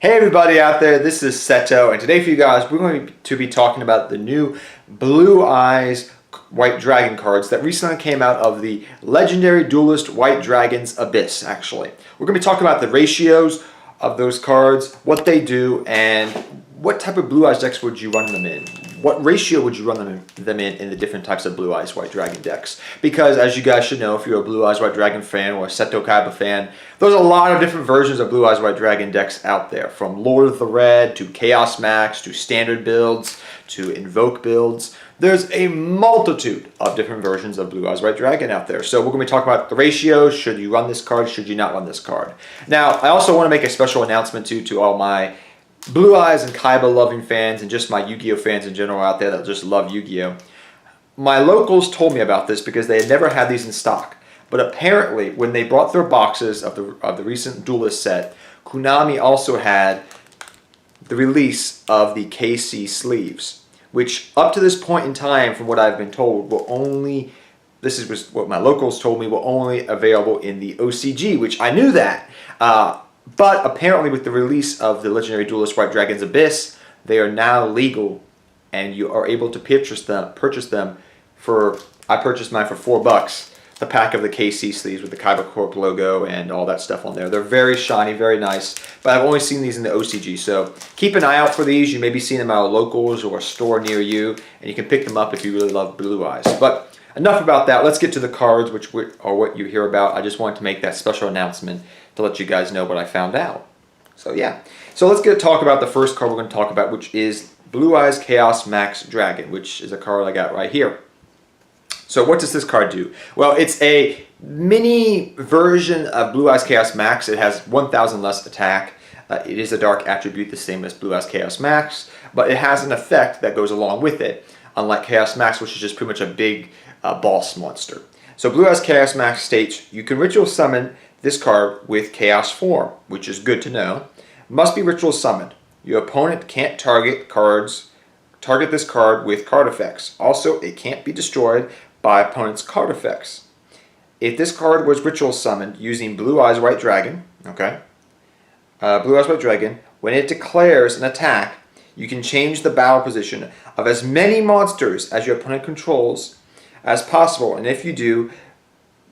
Hey everybody out there, this is Seto, and today for you guys we're going to be talking about the new Blue Eyes White Dragon cards that recently came out of the legendary duelist White Dragon's Abyss, actually. We're going to be talking about the ratios of those cards, what they do, and what type of Blue Eyes decks would you run them in? What ratio would you run them in the different types of Blue Eyes White Dragon decks? Because as you guys should know, if you're a Blue Eyes White Dragon fan or a Seto Kaiba fan, there's a lot of different versions of Blue Eyes White Dragon decks out there. From Lord of the Red, to Chaos Max, to Standard builds, to Invoke builds. There's a multitude of different versions of Blue Eyes White Dragon out there. So we're going to be talking about the ratios. Should you run this card? Should you not run this card? Now, I also want to make a special announcement to all my Blue Eyes and Kaiba loving fans and just my Yu-Gi-Oh fans in general out there that just love Yu-Gi-Oh. My locals told me about this because they had never had these in stock. But apparently, when they brought their boxes of the recent Duelist set, Konami also had the release of the KC sleeves, which up to this point in time, from what I've been told, will only, this is what my locals told me, will only available in the OCG, which I knew that. But apparently with the release of the legendary duelist White Dragon's Abyss, they are now legal and you are able to purchase them for, I purchased mine for $4, the pack of the KC sleeves with the Kaiba Corp logo and all that stuff on there. They're very shiny, very nice, but I've only seen these in the OCG, so keep an eye out for these. You may be seeing them out of locals or a store near you, and you can pick them up if you really love Blue Eyes. But enough about that. Let's get to the cards, which are what you hear about. I just wanted to make that special announcement to let you guys know what I found out. So yeah. So let's talk about the first card we're going to talk about, which is Blue Eyes Chaos Max Dragon, which is a card I got right here. So what does this card do? Well, it's a mini version of Blue Eyes Chaos Max. It has 1,000 less attack. It is a dark attribute, the same as Blue Eyes Chaos Max, but it has an effect that goes along with it, unlike Chaos Max, which is just pretty much a big boss monster. So Blue Eyes Chaos Max states, you can ritual summon this card with Chaos form, which is good to know. Must be ritual summoned. Your opponent can't target this card with card effects. Also, it can't be destroyed by opponent's card effects. If this card was ritual summoned using Blue Eyes White Dragon, okay, Blue Eyes White Dragon, when it declares an attack, you can change the battle position of as many monsters as your opponent controls as possible, and if you do,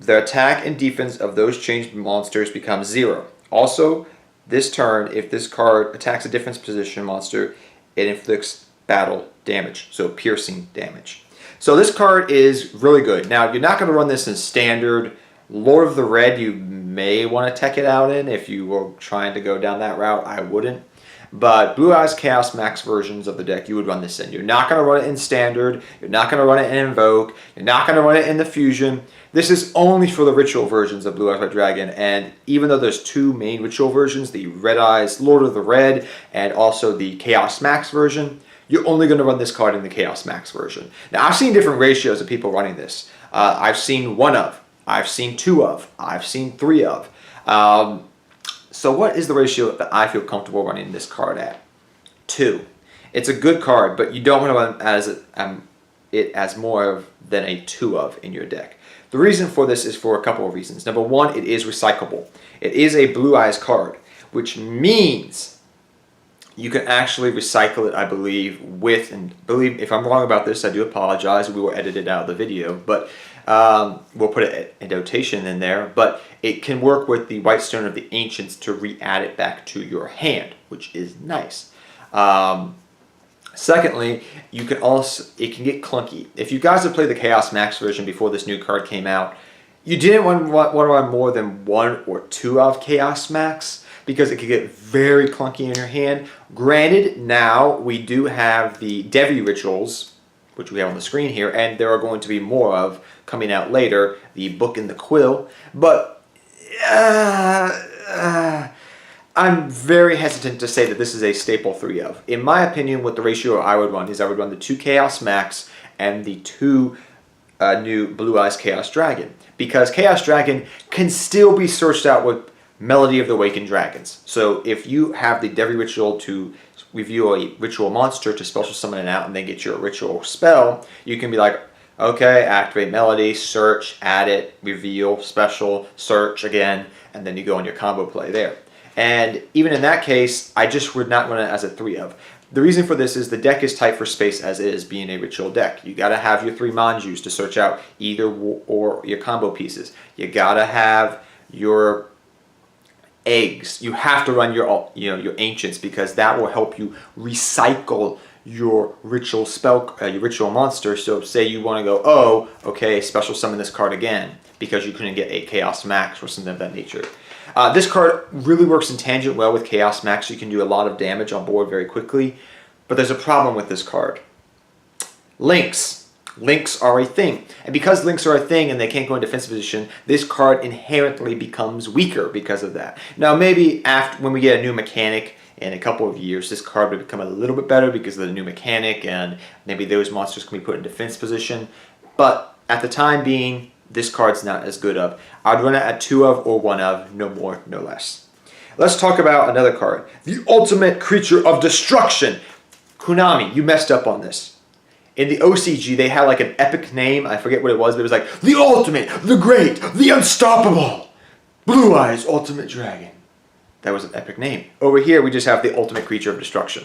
the attack and defense of those changed monsters becomes 0. Also, this turn, if this card attacks a defense position monster, it inflicts battle damage, so piercing damage. So this card is really good. Now, you're not going to run this in standard. Lord of the Red, you may want to tech it out in if you were trying to go down that route. I wouldn't. But Blue Eyes Chaos Max versions of the deck, you would run this in. You're not going to run it in Standard. You're not going to run it in Invoke. You're not going to run it in the Fusion. This is only for the Ritual versions of Blue Eyes White Dragon. And even though there's two main Ritual versions, the Red Eyes Lord of the Red and also the Chaos Max version, you're only going to run this card in the Chaos Max version. Now, I've seen different ratios of people running this. I've seen 1 of. I've seen 2 of. I've seen 3 of. So what is the ratio that I feel comfortable running this card at? 2. It's a good card, but you don't want to run it as more than a 2 of in your deck. The reason for this is for a couple of reasons. Number 1, it is recyclable. It is a Blue Eyes card, which means you can actually recycle it, I believe, with, and believe, if I'm wrong about this, I do apologize. We will edit it out of the video, but we'll put a notation in there. But it can work with the White Stone of the Ancients to re-add it back to your hand, which is nice. Secondly, you can also, it can get clunky. If you guys have played the Chaos Max version before this new card came out, you didn't want to run more than 1 or 2 of Chaos Max, because it could get very clunky in your hand. Granted, now we do have the Devi Rituals, which we have on the screen here, and there are going to be more of coming out later, the Book and the Quill, but I'm very hesitant to say that this is a staple 3 of. In my opinion, what the ratio I would run is I would run the 2 Chaos Max and the 2 new Blue Eyes Chaos Dragon, because Chaos Dragon can still be searched out with Melody of the Awakened Dragons. So if you have the Devi Ritual to review a ritual monster to special summon it out and then get your ritual spell, you can be like, okay, activate Melody, search, add it, reveal, special, search again, and then you go on your combo play there. And even in that case, I just would not run it as a 3 of. The reason for this is the deck is tight for space as is, being a ritual deck. You got to have your 3 Manjus to search out either or your combo pieces. You got to have your eggs. You have to run your your ancients, because that will help you recycle your ritual your ritual monster. So say you want to go, oh, okay, special summon this card again because you couldn't get a Chaos Max or something of that nature. This card really works in tangent well with Chaos Max, so you can do a lot of damage on board very quickly. But there's a problem with this card. Links. Links are a thing. And because links are a thing and they can't go in defensive position, this card inherently becomes weaker because of that. Now maybe when we get a new mechanic in a couple of years, this card would become a little bit better because of the new mechanic, and maybe those monsters can be put in defense position. But at the time being, this card's not as good of. I'd run it at 2 of or 1 of, no more, no less. Let's talk about another card. The ultimate creature of destruction. Konami, you messed up on this. In the OCG, they had like an epic name. I forget what it was, but it was like, the ultimate, the great, the unstoppable, Blue Eyes Ultimate Dragon. That was an epic name. Over here, we just have the ultimate creature of destruction.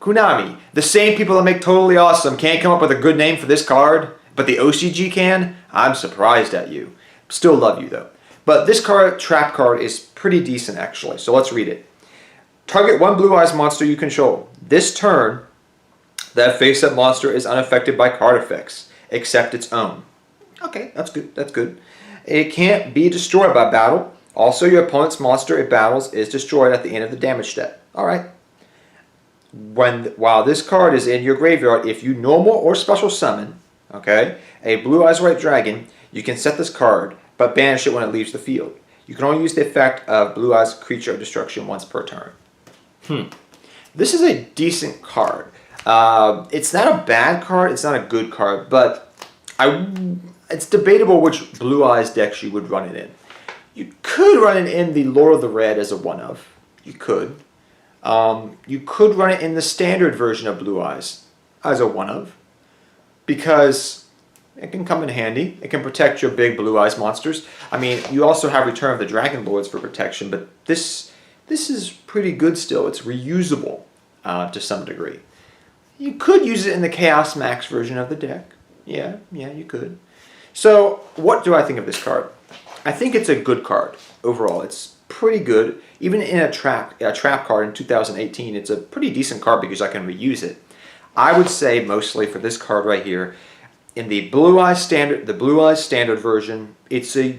Konami, the same people that make Totally Awesome can't come up with a good name for this card, but the OCG can? I'm surprised at you. Still love you though. But this card, trap card, is pretty decent actually. So let's read it. Target 1 Blue Eyes monster you control. This turn, that face-up monster is unaffected by card effects, except its own. Okay, that's good. That's good. It can't be destroyed by battle. Also, your opponent's monster it battles is destroyed at the end of the damage step. All right. While this card is in your graveyard, if you normal or special summon, okay, a Blue Eyes White Dragon, you can set this card, but banish it when it leaves the field. You can only use the effect of Blue Eyes Creature of Destruction once per turn. This is a decent card. It's not a bad card, it's not a good card, but it's debatable which Blue Eyes decks you would run it in. You could run it in the Lord of the Red as a 1 of. You could. You could run it in the standard version of Blue Eyes as a 1 of, because it can come in handy. It can protect your big Blue Eyes monsters. I mean, you also have Return of the Dragon Lords for protection, but this is pretty good still. It's reusable to some degree. You could use it in the Chaos Max version of the deck. Yeah, you could. So, what do I think of this card? I think it's a good card overall. It's pretty good. Even in a trap card in 2018, it's a pretty decent card because I can reuse it. I would say mostly for this card right here, in the Blue Eyes standard version, it's a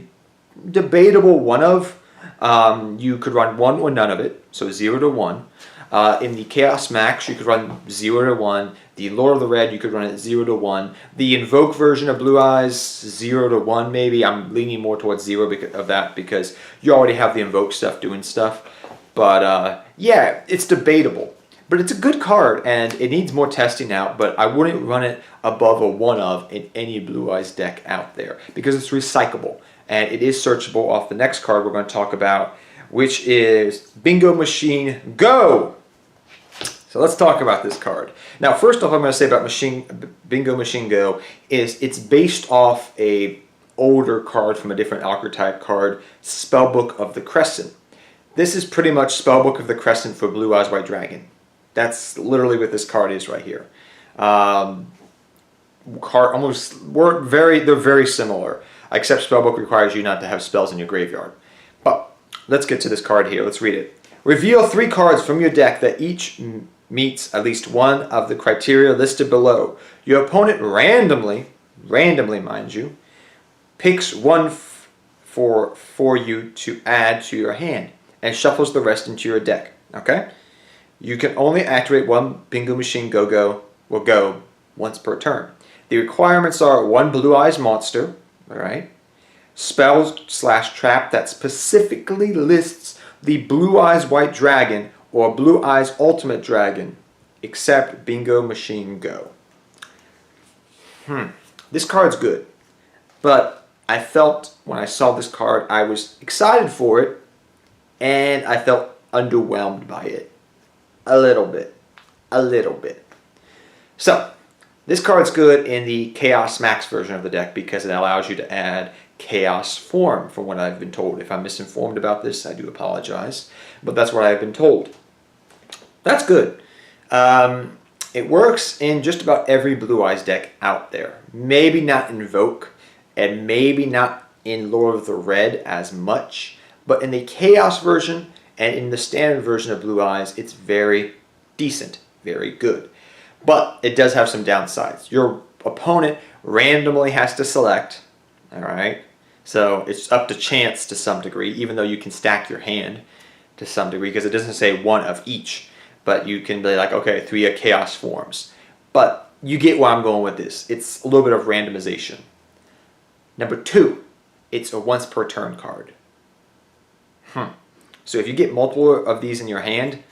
debatable 1 of. You could run 1 or none of it, so 0 to 1. In the Chaos Max, you could run 0 to 1. The Lord of the Red, you could run it 0 to 1. The Invoke version of Blue Eyes, 0 to 1 maybe. I'm leaning more towards 0 because of that, because you already have the Invoke stuff doing stuff. But yeah, it's debatable. But it's a good card, and it needs more testing out, but I wouldn't run it above a 1 of in any Blue Eyes deck out there, because it's recyclable, and it is searchable off the next card we're going to talk about, which is Bingo Machine Go! So let's talk about this card. Now, first off, I'm going to say about Bingo Machine Go is it's based off a older card from a different archetype card, Spellbook of the Crescent. This is pretty much Spellbook of the Crescent for Blue Eyes White Dragon. That's literally what this card is right here. They're very similar, except Spellbook requires you not to have spells in your graveyard. But let's get to this card here. Let's read it. Reveal 3 cards from your deck that each meets at least one of the criteria listed below. Your opponent randomly mind you, picks one for you to add to your hand and shuffles the rest into your deck. Okay? You can only activate 1 Bingo Machine Go once per turn. The requirements are 1 Blue Eyes monster, alright? Spells/trap that specifically lists the Blue Eyes White Dragon or Blue Eyes Ultimate Dragon, except Bingo Machine Go. This card's good, but I felt when I saw this card, I was excited for it, and I felt underwhelmed by it. A little bit. So, this card's good in the Chaos Max version of the deck because it allows you to add chaos form, from what I've been told. If I'm misinformed about this, I do apologize, but that's what I've been told. That's good. It works in just about every Blue Eyes deck out there. Maybe not in Invoke, and maybe not in Lord of the Red as much, but in the Chaos version and in the standard version of Blue Eyes, it's very decent, very good. But it does have some downsides. Your opponent randomly has to select, all right? So it's up to chance to some degree, even though you can stack your hand to some degree, because it doesn't say one of each. But you can be like, okay, 3 of chaos forms. But you get where I'm going with this. It's a little bit of randomization. Number 2, it's a once per turn card. So if you get multiple of these in your hand,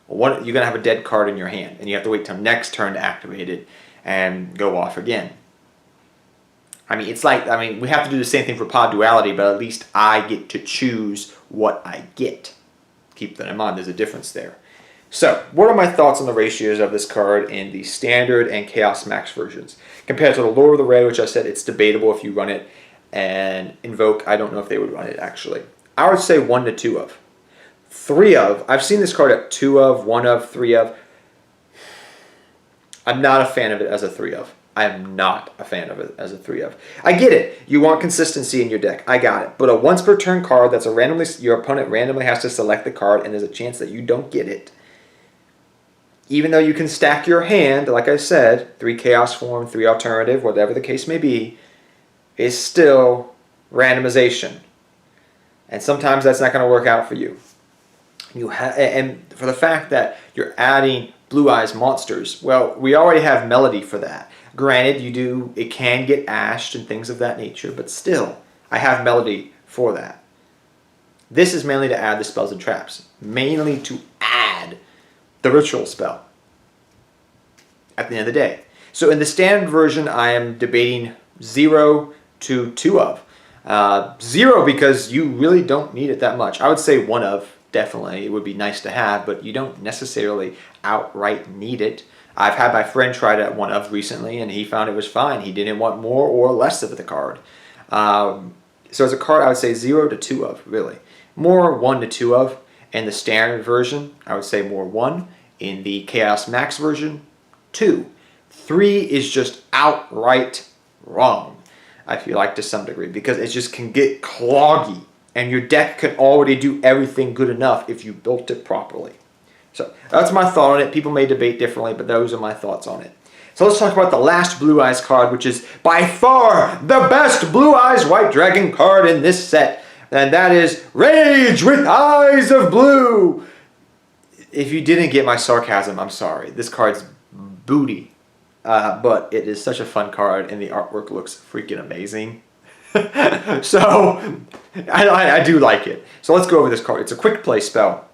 you're going to have a dead card in your hand. And you have to wait till next turn to activate it and go off again. I mean, we have to do the same thing for Pod Duality, but at least I get to choose what I get. Keep that in mind. There's a difference there. So, what are my thoughts on the ratios of this card in the Standard and Chaos Max versions? Compared to the Lord of the Red, which I said it's debatable if you run it, and Invoke, I don't know if they would run it, actually. I would say 1 to 2 of. 3 of, I've seen this card at 2 of, 1 of, 3 of. I'm not a fan of it as a 3 of. I am not a fan of it as a 3 of. I get it. You want consistency in your deck. I got it. But a once per turn card that's your opponent randomly has to select the card, and there's a chance that you don't get it. Even though you can stack your hand, like I said, 3 chaos form, 3 alternative, whatever the case may be, is still randomization. And sometimes that's not going to work out for you. And for the fact that you're adding Blue Eyes monsters, well, we already have Melody for that. Granted, it can get ashed and things of that nature, but still, I have Melody for that. This is mainly to add the spells and traps. Mainly to add the ritual spell at the end of the day. So in the standard version, I am debating 0 to 2 of. 0 because you really don't need it that much. I would say 1 of, definitely. It would be nice to have, but you don't necessarily outright need it. I've had my friend try it at 1 of recently, and he found it was fine. He didn't want more or less of the card. So as a card, I would say 0 to 2 of, really. More 1 to 2 of. In the standard version, I would say more 1. In the Chaos Max version, 2. 3 is just outright wrong, I feel like, to some degree, because it just can get cloggy, and your deck can already do everything good enough if you built it properly. So that's my thought on it. People may debate differently, but those are my thoughts on it. So let's talk about the last Blue Eyes card, which is by far the best Blue Eyes White Dragon card in this set. And that is Rage with Eyes of Blue. If you didn't get my sarcasm, I'm sorry. This card's booty. But it is such a fun card, and the artwork looks freaking amazing. So, I do like it. So let's go over this card. It's a quick play spell.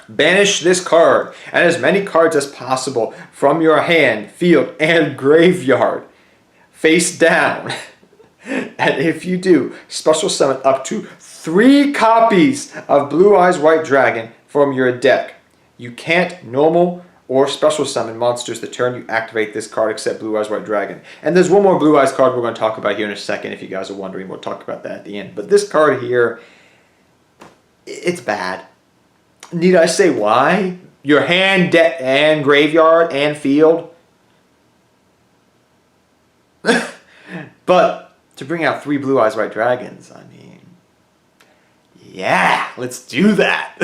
Banish this card and as many cards as possible from your hand, field, and graveyard face down. And if you do, special summon up to 3 copies of Blue Eyes White Dragon from your deck. You can't normal or special summon monsters the turn you activate this card except Blue Eyes White Dragon. And there's one more Blue Eyes card we're going to talk about here in a second if you guys are wondering. We'll talk about that at the end. But this card here, it's bad. Need I say why? Your hand, and graveyard, and field. But to bring out 3 Blue Eyes White Dragons, I mean, yeah, let's do that.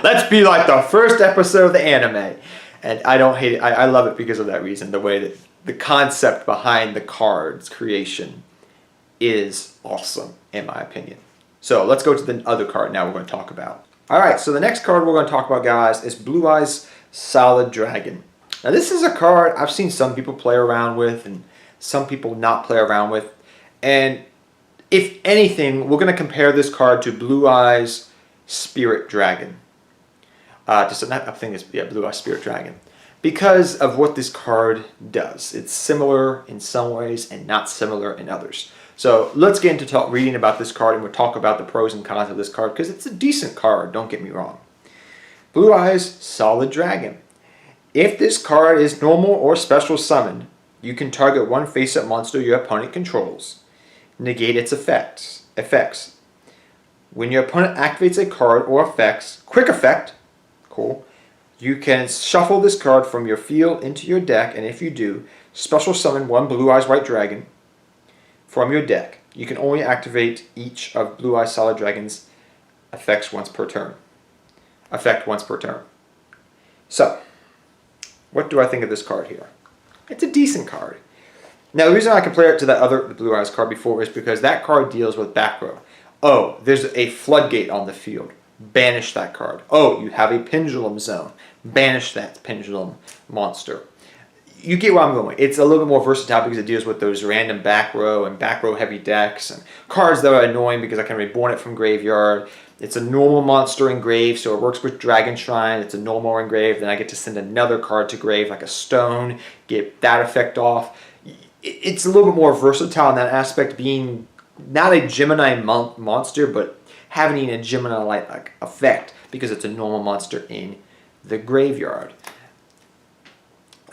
Let's be like the first episode of the anime. And I don't hate it. I love it because of that reason. The way that the concept behind the card's creation is awesome, in my opinion. So let's go to the other card now we're going to talk about. Alright, so the next card we're going to talk about, guys, is Blue Eyes Solid Dragon. Now this is a card I've seen some people play around with and some people not play around with. And if anything, we're going to compare this card to Blue Eyes Spirit Dragon. I think it's Blue Eyes Spirit Dragon. Because of what this card does. It's similar in some ways and not similar in others. So let's get into reading about this card, and we'll talk about the pros and cons of this card because it's a decent card, don't get me wrong. Blue Eyes Solid Dragon. If this card is normal or special summoned, you can target one face-up monster your opponent controls. negate its effects. When your opponent activates a card or effects, quick effect, cool, you can shuffle this card from your field into your deck, and if you do, special summon one Blue Eyes White Dragon from your deck. You can only activate each of Blue Eyes Solid Dragon's effect once per turn. So, what do I think of this card here? It's a decent card. Now, the reason I compare it to that other Blue Eyes card before is because that card deals with back row. Oh, there's a floodgate on the field. Banish that card. Oh, you have a pendulum zone. Banish that pendulum monster. You get where I'm going. It's a little bit more versatile because it deals with those random back row and back row heavy decks and cards that are annoying because I can reborn it from graveyard. It's a normal monster in grave, so it works with Dragon Shrine. It's a normal in grave. Then I get to send another card to grave, like a stone, get that effect off. It's a little bit more versatile in that aspect, being not a Gemini monster, but having a Gemini-like effect because it's a normal monster in the graveyard.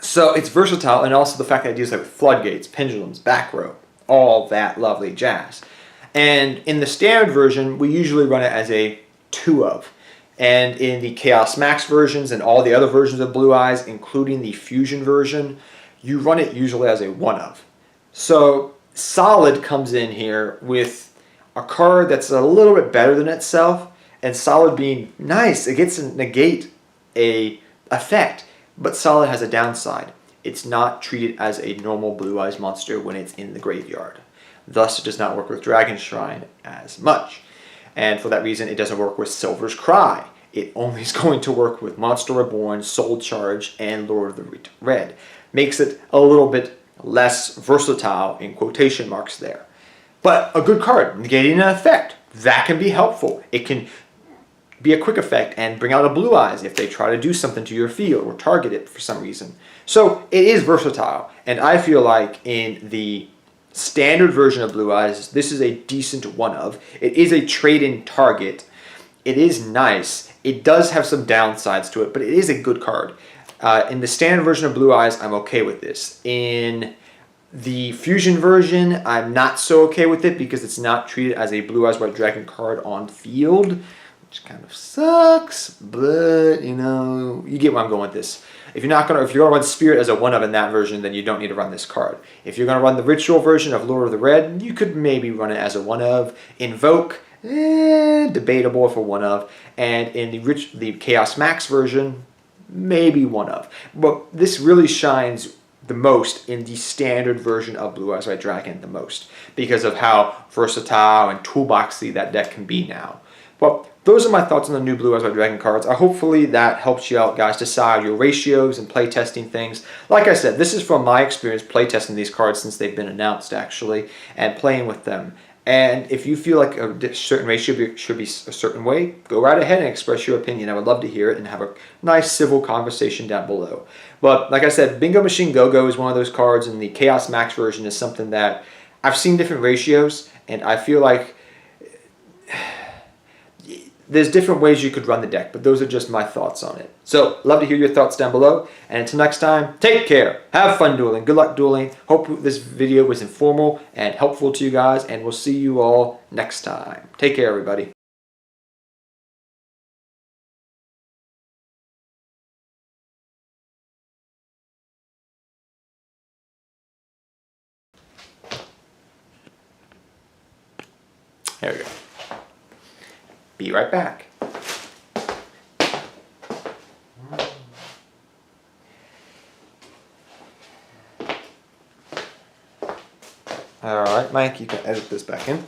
So it's versatile, and also the fact that it deals with floodgates, pendulums, back row, all that lovely jazz. And in the standard version, we usually run it as a 2 of. And in the Chaos Max versions and all the other versions of Blue Eyes, including the Fusion version, you run it usually as a 1 of. So Solid comes in here with a card that's a little bit better than itself, and Solid being nice, it gets to negate a effect, but Solid has a downside. It's not treated as a normal Blue Eyes monster when it's in the graveyard. Thus, it does not work with Dragon Shrine as much. And for that reason, it doesn't work with Silver's Cry. It only is going to work with Monster Reborn, Soul Charge, and Lord of the Red. Makes it a little bit less versatile in quotation marks there. But a good card, negating an effect, that can be helpful. It can be a quick effect and bring out a Blue Eyes if they try to do something to your field or target it for some reason. So it is versatile, and I feel like in the standard version of Blue Eyes, this is a decent 1 of. It is a trade-in target. It is nice. It does have some downsides to it, but it is a good card. In the standard version of Blue Eyes, I'm okay with this. In the Fusion version, I'm not so okay with it because it's not treated as a Blue Eyes White Dragon card on field, which kind of sucks, but you know, you get where I'm going with this. If you're gonna run Spirit as a 1 of in that version, then you don't need to run this card. If you're gonna run the Ritual version of Lord of the Red, you could maybe run it as a 1 of. Invoke, debatable for 1 of. And in the Chaos Max version, maybe 1 of. But this really shines the most in the standard version of Blue Eyes White Dragon the most because of how versatile and toolboxy that deck can be now. But those are my thoughts on the new Blue Eyes White Dragon cards. Hopefully that helps you out, guys, decide your ratios and playtesting things. Like I said, this is from my experience playtesting these cards since they've been announced, actually, and playing with them. And if you feel like a certain ratio should be a certain way, go right ahead and express your opinion. I would love to hear it and have a nice civil conversation down below. But like I said, Bingo Machine Go-Go is one of those cards, and the Chaos Max version is something that I've seen different ratios, and I feel like there's different ways you could run the deck, but those are just my thoughts on it. So, love to hear your thoughts down below. And until next time, take care. Have fun dueling. Good luck dueling. Hope this video was informal and helpful to you guys, and we'll see you all next time. Take care, everybody. There we go. Be right back. All right, Mike, you can edit this back in.